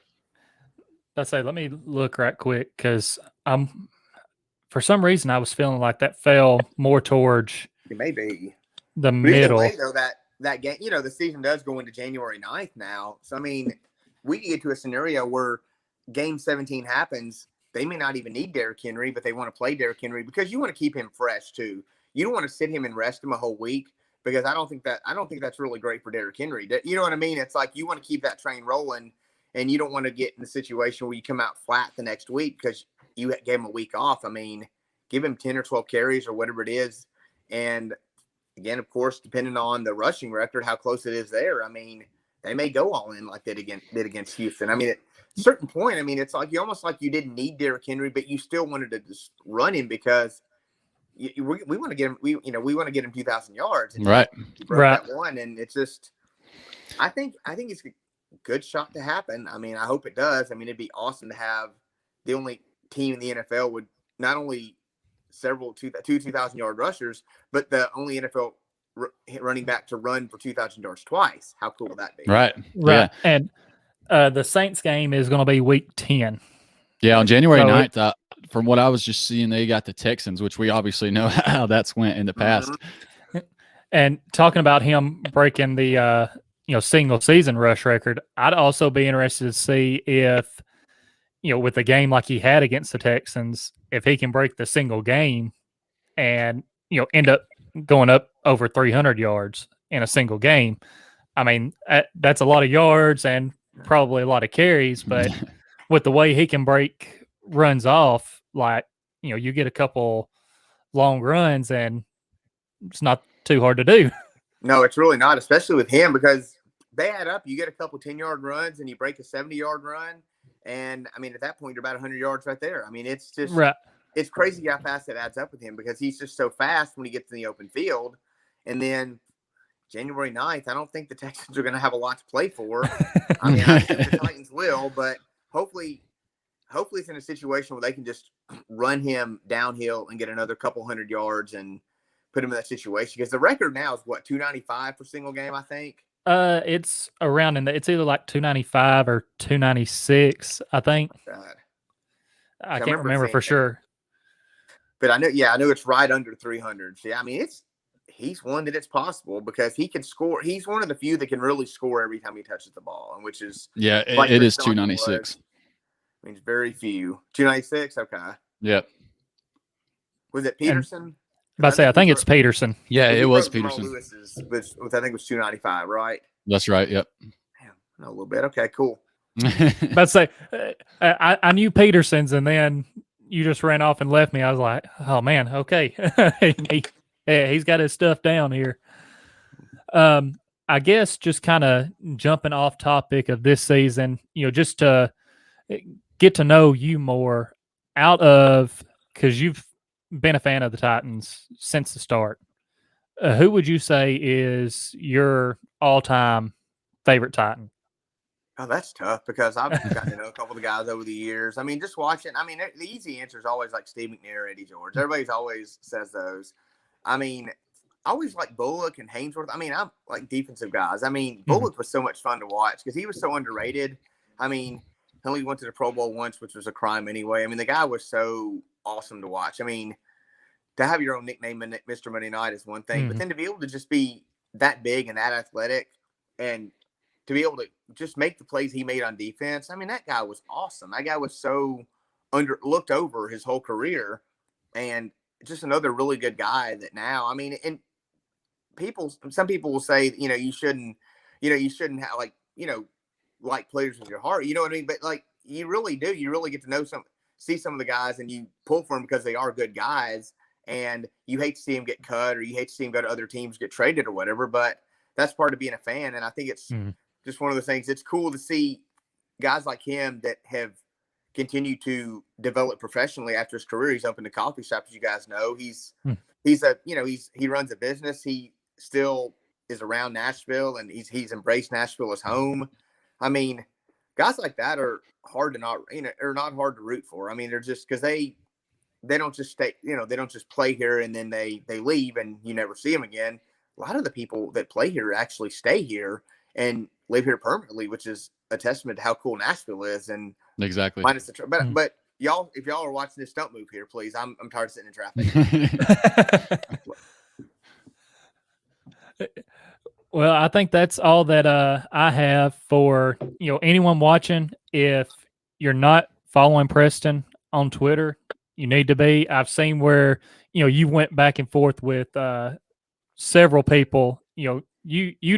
Let's say, let me look right quick because for some reason I was feeling like that fell more towards it may be the middle. Either way, though, that game, you know, the season does go into January 9th now. So I mean, we can get to a scenario where game 17 happens. They may not even need Derrick Henry, but they want to play Derrick Henry because you want to keep him fresh too. You don't want to sit him and rest him a whole week because I don't think that's really great for Derrick Henry. You know what I mean? It's like you want to keep that train rolling, and you don't want to get in the situation where you come out flat the next week because you gave him a week off. I mean, give him 10 or 12 carries or whatever it is, and again, of course, depending on the rushing record, how close it is there. I mean, they may go all in like they did against Houston. I mean, at a certain point, I mean, it's like almost like you didn't need Derrick Henry, but you still wanted to just run him because we want to get him. We want to get him 2,000 yards. And right. He broke that one, and it's just. I think it's a good shot to happen. I mean, I hope it does. I mean, it'd be awesome to have the only team in the NFL with not only several 2,000-yard rushers, but the only NFL running back to run for 2,000 yards twice. How cool would that be? Right. Yeah. And the Saints game is going to be week 10. Yeah, on January 9th, from what I was just seeing, they got the Texans, which we obviously know how that's went in the past. Mm-hmm. And talking about him breaking the single season rush record, I'd also be interested to see if, with a game like he had against the Texans, if he can break the single game and, end up going up over 300 yards in a single game. I mean, that's a lot of yards and probably a lot of carries, but with the way he can break runs off, like, you get a couple long runs and it's not too hard to do. No, it's really not, especially with him, because they add up. You get a couple 10-yard runs and you break a 70-yard run. And I mean, at that point, you're about 100 yards right there. I mean, it's just, It's crazy how fast it adds up with him because he's just so fast when he gets in the open field. And then January 9th, I don't think the Texans are going to have a lot to play for. I mean, I think the Titans will, but hopefully it's in a situation where they can just run him downhill and get another couple 100 yards and put him in that situation. Because the record now is what, 295 for single game, I think. It's around it's either like 295 or 296, I think. I can't remember for sure. But I know it's right under 300. So, yeah, I mean, he's one that it's possible because he can score. He's one of the few that can really score every time he touches the ball, and which is like it is 296. Means very few. 296. Okay. Yep. Was it Peterson? I think it's Peterson. Yeah, it was Peterson. Lewis's, which I think was 295, right? That's right. Yep. Damn, I know a little bit. Okay, cool. I knew Peterson's, and then you just ran off and left me. I was like, oh man, okay. He's got his stuff down here. I guess just kind of jumping off topic of this season, just to get to know you more because you've been a fan of the Titans since the start. Who would you say is your all-time favorite Titan? Oh, that's tough because I've gotten to know a couple of the guys over the years. I mean, just watching. I mean, the easy answer is always like Steve McNair, Eddie George. Everybody's always says those. I mean, I always like Bullock and Hainsworth. I mean, I'm like defensive guys. I mean, Bullock was so much fun to watch because he was so underrated. I mean, he only went to the Pro Bowl once, which was a crime anyway. I mean, the guy was so awesome to watch. I mean, to have your own nickname, Mr. Monday Night, is one thing, but then to be able to just be that big and that athletic and to be able to just make the plays he made on defense, I mean, that guy was awesome. That guy was so looked over his whole career, and just another really good guy that now, I mean, and some people will say, you shouldn't have like players with your heart, you know what I mean? But like, you really do. You really get to see some of the guys, and you pull for them because they are good guys, and you hate to see them get cut, or you hate to see them go to other teams, get traded or whatever, but that's part of being a fan. And I think it's just one of the things. It's cool to see guys like him that have continued to develop professionally after his career. He's opened a coffee shop, as you guys know. He runs a business. He still is around Nashville, and he's embraced Nashville as home. I mean, guys like that are hard to not hard to root for. I mean, they're just because they don't just stay, they don't just play here and then they leave and you never see them again. A lot of the people that play here actually stay here and live here permanently, which is a testament to how cool Nashville is. And exactly. Minus but y'all, if y'all are watching this, don't move here, please. I'm tired of sitting in traffic. Well, I think that's all that I have for anyone watching. If you're not following Preston on Twitter, you need to be. I've seen where you went back and forth with several people. You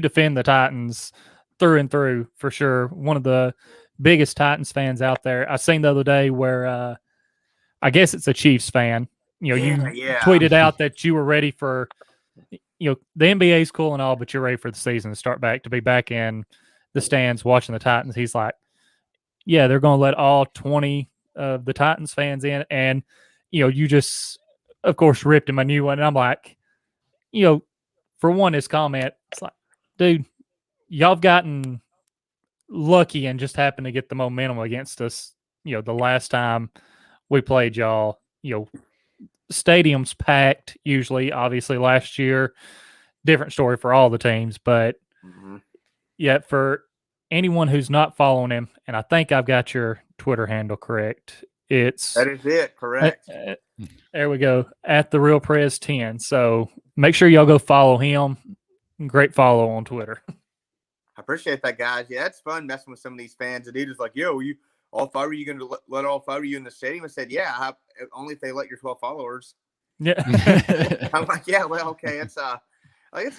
defend the Titans through and through for sure. One of the biggest Titans fans out there. I seen the other day where I guess it's a Chiefs fan. You tweeted out that you were ready for. The NBA is cool and all, but you're ready for the season to be back in the stands watching the Titans. He's like, yeah, they're going to let all 20 of the Titans fans in. And, you just, of course, ripped him a new one. And I'm like, for one, his comment, it's like, dude, y'all have gotten lucky and just happened to get the momentum against us. The last time we played y'all, stadium's packed usually. Obviously last year, different story for all the teams, but yet for anyone who's not following him, and I think I've got your Twitter handle correct. That is it, correct. There we go, at the Real Prez 10. So make sure y'all go follow him. Great follow on Twitter. I appreciate that, guys. Yeah, it's fun messing with some of these fans. The dude is like, yo, all five of you going to let all five of you in the stadium? I said, yeah, only if they let your 12 followers. Yeah. I'm like, yeah, well, okay. It's a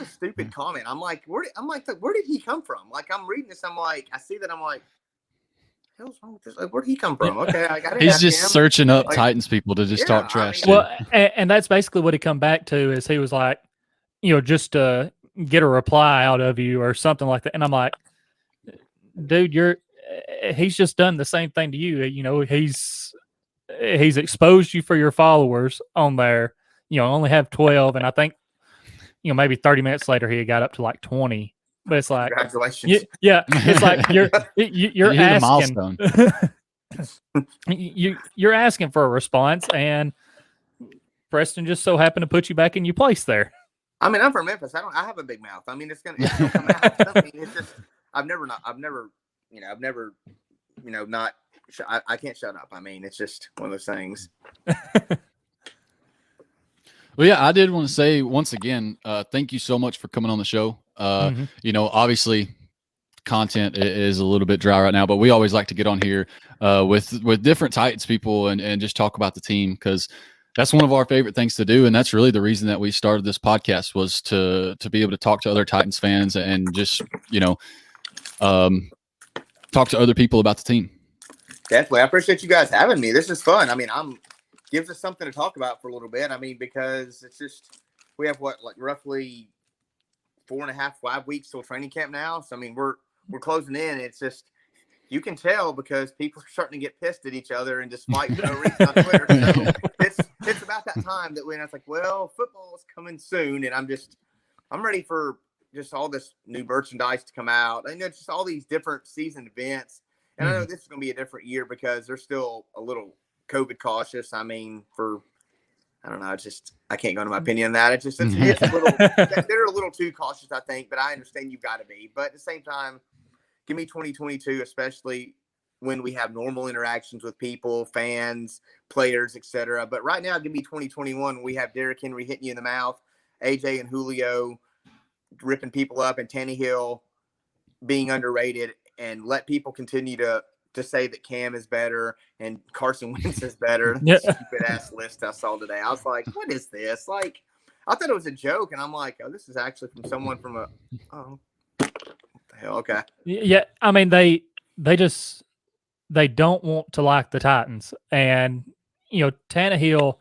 stupid comment. I'm like, where did he come from? Like, I'm reading this. I'm like, I see that. I'm like, what the hell's wrong with this? Like, where did he come from? Okay. I got it. He's just searching up Titans people to just talk trash. Well, and that's basically what he come back to is he was like, just to get a reply out of you or something like that. And I'm like, dude, he's just done the same thing to you. He's exposed you for your followers on there. Only have 12, and I think maybe 30 minutes later he got up to like 20. But it's like, congratulations. Yeah, it's like you're asking. You're asking for a response, and Preston just so happened to put you back in your place there. I mean, I'm from Memphis. I have a big mouth. I mean, it's gonna come out. I mean, it's just I can't shut up. I mean, it's just one of those things. Well, yeah, I did want to say once again, thank you so much for coming on the show. Obviously content is a little bit dry right now, but we always like to get on here with different Titans people and just talk about the team, because that's one of our favorite things to do. And that's really the reason that we started this podcast, was to be able to talk to other Titans fans and just, talk to other people about the team. Definitely. I appreciate you guys having me. This is fun. I mean, gives us something to talk about for a little bit. I mean, because it's just, we have roughly 4.5, 5 weeks till training camp now. So, I mean, we're closing in. It's just, you can tell because people are starting to get pissed at each other and just fight for no reason on Twitter. So it's about that time that when I was like, well, football is coming soon. And I'm ready for just all this new merchandise to come out. And it's just all these different season events. And I know this is going to be a different year because they're still a little COVID cautious. I mean, I don't know. I can't go into my opinion on that. It's a little, they're a little too cautious, I think, but I understand you've got to be. But at the same time, give me 2022, especially when we have normal interactions with people, fans, players, etc. But right now, give me 2021 when we have Derrick Henry hitting you in the mouth, AJ and Julio ripping people up, and Tannehill being underrated, and let people continue to say that Cam is better and Carson Wentz is better. Yeah. Stupid ass list I saw today. I was like, what is this? Like, I thought it was a joke, and I'm like, oh, this is actually from someone from what the hell? Okay. Yeah, I mean they don't want to like the Titans, and Tannehill,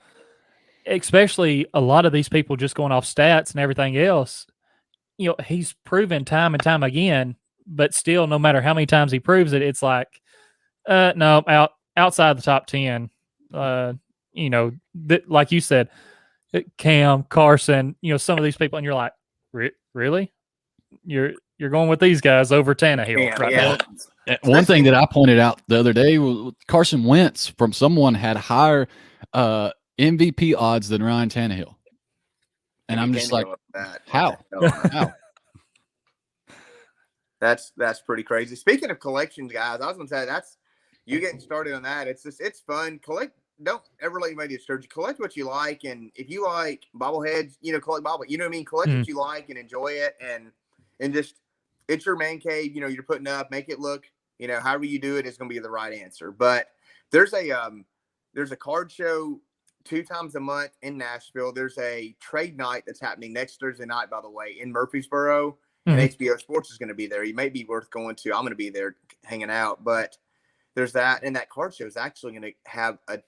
especially a lot of these people just going off stats and everything else. He's proven time and time again, but still, no matter how many times he proves it, it's like, no, outside the top 10. Like you said, Cam, Carson, some of these people, and you're like, really? You're going with these guys over Tannehill right now. One thing that I pointed out the other day was Carson Wentz from someone had higher MVP odds than Ryan Tannehill. And I'm just like, how? How? That's pretty crazy. Speaking of collections, guys, I was going to say you getting started on that. It's fun. Don't ever let anybody discourage you. Collect what you like, and if you like bobbleheads, collect bobbleheads. You know what I mean? Collect what you like and enjoy it, and just, it's your man cave. You're putting up, make it look, however you do it is going to be the right answer. But there's a card show 2 times a month in Nashville. There's a trade night that's happening next Thursday night, by the way, in Murfreesboro. And HBO Sports is going to be there. You may be worth going to. I'm going to be there hanging out. But there's that. And that card show is actually going to have a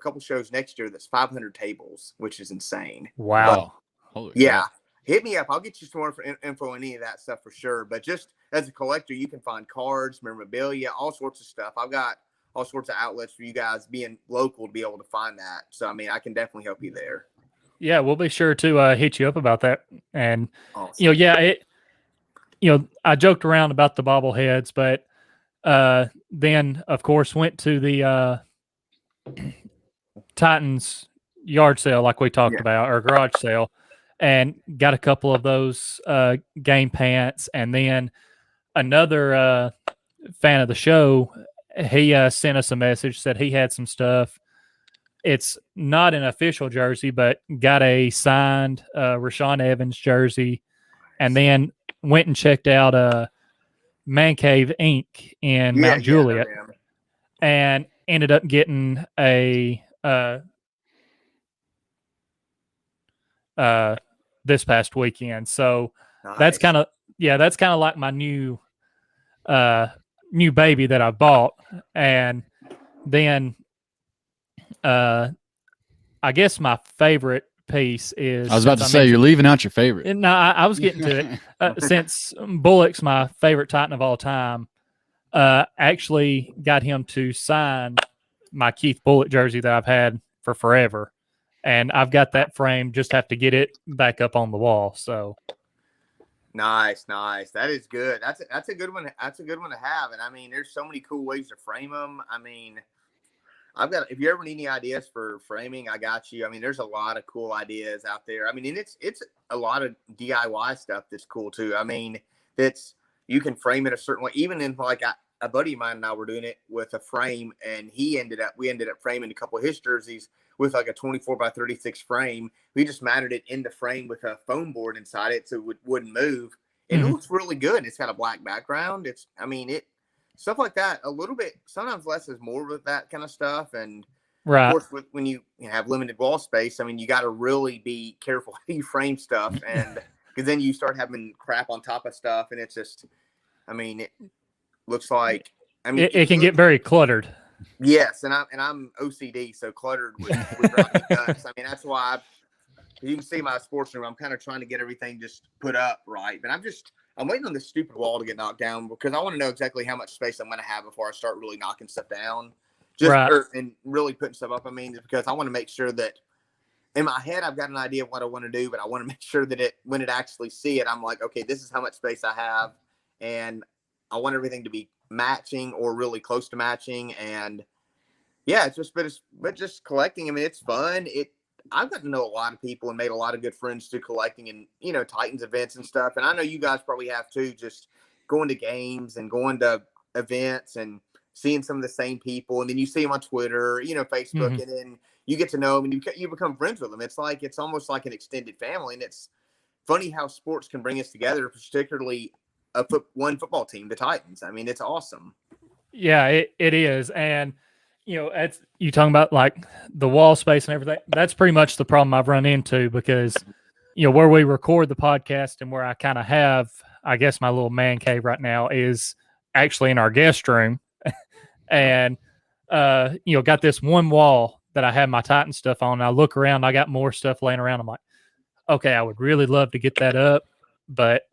couple shows next year that's 500 tables, which is insane. Wow. But, yeah. Hit me up. I'll get you some more info on any of that stuff for sure. But just as a collector, you can find cards, memorabilia, all sorts of stuff. I've got all sorts of outlets for you guys being local to be able to find that. So, I mean, I can definitely help you there. Yeah, we'll be sure to hit you up about that. And, awesome. I joked around about the bobbleheads, but then, of course, went to the Titans yard sale like we talked about, or garage sale, and got a couple of those game pants. And then another fan of the show, he sent us a message, said he had some stuff. It's not an official jersey, but got a signed Rashawn Evans jersey, and then went and checked out Man Cave Inc. in Mount Juliet, and ended up getting a this past weekend. So that's kind of like my new baby that I bought. And then I guess my favorite piece is, I was about to say, you're leaving out your favorite. No, I was getting to it. Since Bullock's my favorite Titan of all time, actually got him to sign my Keith Bullock jersey that I've had for forever. And I've got that frame, just have to get it back up on the wall. So nice. That is good. That's a good one. That's a good one to have. And I mean, there's so many cool ways to frame them. I mean, if you ever need any ideas for framing, I got you. I mean, there's a lot of cool ideas out there. I mean, and it's a lot of DIY stuff that's cool too. I mean, you can frame it a certain way, even in a buddy of mine and I were doing it with a frame, and we ended up framing a couple of his jerseys with like a 24x36 frame. We just mounted it in the frame with a foam board inside it so it wouldn't move. And it looks really good. It's got a black background. Stuff like that, a little bit, sometimes less is more with that kind of stuff. And right. of course, when you have limited wall space, I mean, you got to really be careful how you frame stuff. And because then you start having crap on top of stuff. And it's just, I mean, it looks like, it can get very cluttered. Yes. And I'm OCD. So cluttered would drive me nuts. I mean, that's why you can see my sports room. I'm kind of trying to get everything just put up right. But I'm waiting on this stupid wall to get knocked down because I want to know exactly how much space I'm going to have before I start really knocking stuff down. And really putting stuff up. I mean, because I want to make sure that in my head, I've got an idea of what I want to do, but I want to make sure that when it actually see it, I'm like, okay, this is how much space I have. And I want everything to be matching or really close to matching. And yeah, it's just collecting. I mean, it's fun. I've gotten to know a lot of people and made a lot of good friends through collecting and, Titans events and stuff. And I know you guys probably have too, just going to games and going to events and seeing some of the same people. And then you see them on Twitter, Facebook, and then you get to know them and you become friends with them. It's almost like an extended family. And it's funny how sports can bring us together, particularly one football team, the Titans. I mean, it's awesome. Yeah, it is. And, it's, you talking about like the wall space and everything. That's pretty much the problem I've run into because, where we record the podcast and where I kind of have, I guess, my little man cave right now is actually in our guest room. And, got this one wall that I have my Titan stuff on. And I look around, I got more stuff laying around. I'm like, okay, I would really love to get that up, but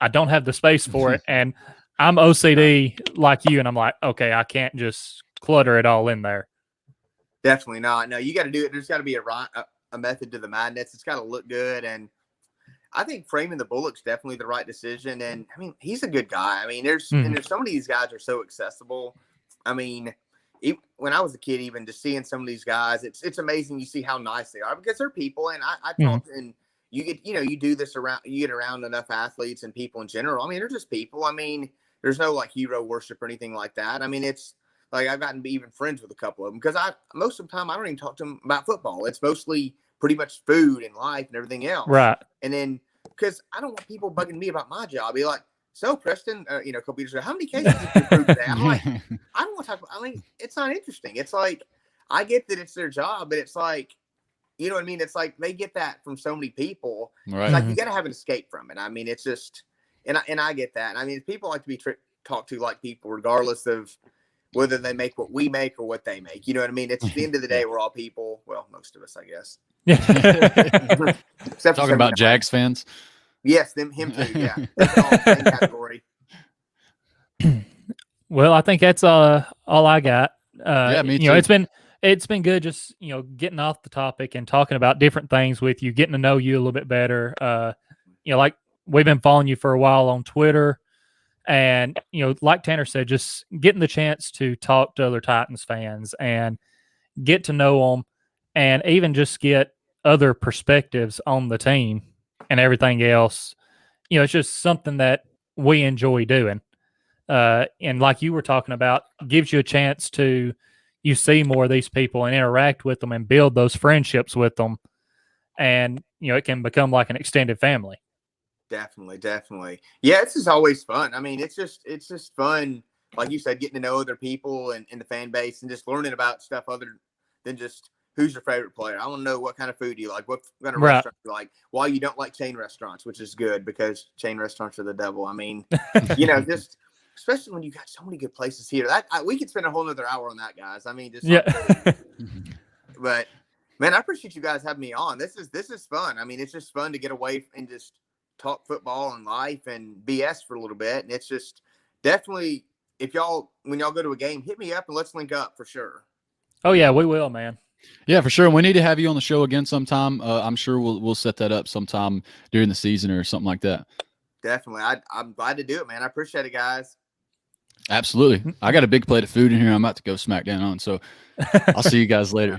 I don't have the space for it. And I'm OCD like you. And I'm like, okay, I can't just clutter it all in there. Definitely not. No, you got to do it. There's got to be a method to the madness. It's got to look good. And I think framing the Bullock's definitely the right decision. And I mean, he's a good guy. I mean, there's some of these guys are so accessible. I mean, when I was a kid, even just seeing some of these guys, it's amazing. You see how nice they are because they're people. And I talk and you get, you do this around, you get around enough athletes and people in general. I mean, they're just people. I mean, there's no like hero worship or anything like that. I mean, it's like I've gotten to be even friends with a couple of them because most of the time I don't even talk to them about football. It's mostly pretty much food and life and everything else. Right. And then because I don't want people bugging me about my job. Be like, so Preston, a couple years ago, how many cases did you prove today? I'm like, I don't want to talk about. I mean, it's not interesting. It's like I get that it's their job, but it's like, you know what I mean? It's like they get that from so many people. Right. It's like you got to have an escape from it. I mean, it's just, and I get that. I mean, people like to be talked to like people, regardless of whether they make what we make or what they make. You know what I mean? It's at the end of the day, we're all people. Well, most of us, I guess. Except talking about Jags fans. Yes, him too. Yeah, that's all the same category. Well, I think that's all I got. Yeah, me too. It's been good just getting off the topic and talking about different things with you, getting to know you a little bit better. Like we've been following you for a while on Twitter, and like Tanner said, just getting the chance to talk to other Titans fans and get to know them, and even just get other perspectives on the team and everything else. It's just something that we enjoy doing. And like you were talking about, gives you a chance to see more of these people and interact with them and build those friendships with them. And, it can become like an extended family. Definitely. Yeah, it's just always fun. I mean, it's just fun. Like you said, getting to know other people and the fan base and just learning about stuff other than just who's your favorite player. I want to know what kind of food you like, what kind of restaurant you like, why you don't like chain restaurants, which is good because chain restaurants are the devil. I mean, just especially when you got so many good places here. We could spend a whole nother hour on that, guys. I mean, But man, I appreciate you guys having me on. This is fun. I mean, it's just fun to get away and just talk football and life and BS for a little bit. And it's just definitely, when y'all go to a game, hit me up and let's link up for sure. Oh yeah, we will, man. Yeah, for sure. We need to have you on the show again sometime. I'm sure we'll set that up sometime during the season or something like that. Definitely. I'm glad to do it, man. I appreciate it, guys. Absolutely. I got a big plate of food in here I'm about to go smack down on. So I'll see you guys later.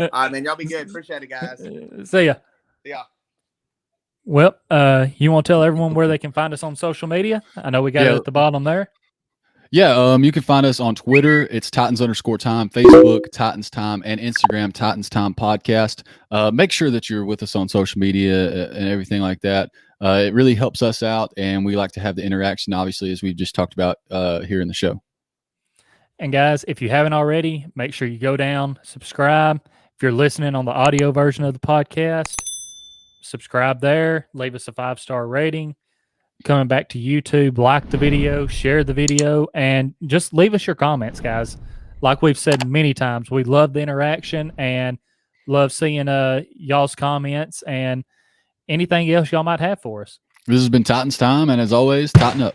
All right, man. Y'all be good. Appreciate it, guys. See ya. See ya. Well, you want to tell everyone where they can find us on social media? I know we got it at the bottom there. Yeah, you can find us on Twitter. It's Titans_time, Facebook, Titans Time, and Instagram, Titans Time Podcast. Make sure that you're with us on social media and everything like that. It really helps us out, and we like to have the interaction, obviously, as we've just talked about here in the show. And guys, if you haven't already, make sure you go down, subscribe. If you're listening on the audio version of the podcast, subscribe there, leave us a 5-star rating. Coming back to YouTube, like the video, share the video, and just leave us your comments, guys. Like we've said many times, we love the interaction and love seeing y'all's comments and anything else y'all might have for us. This has been Titans Time, and as always, tighten up.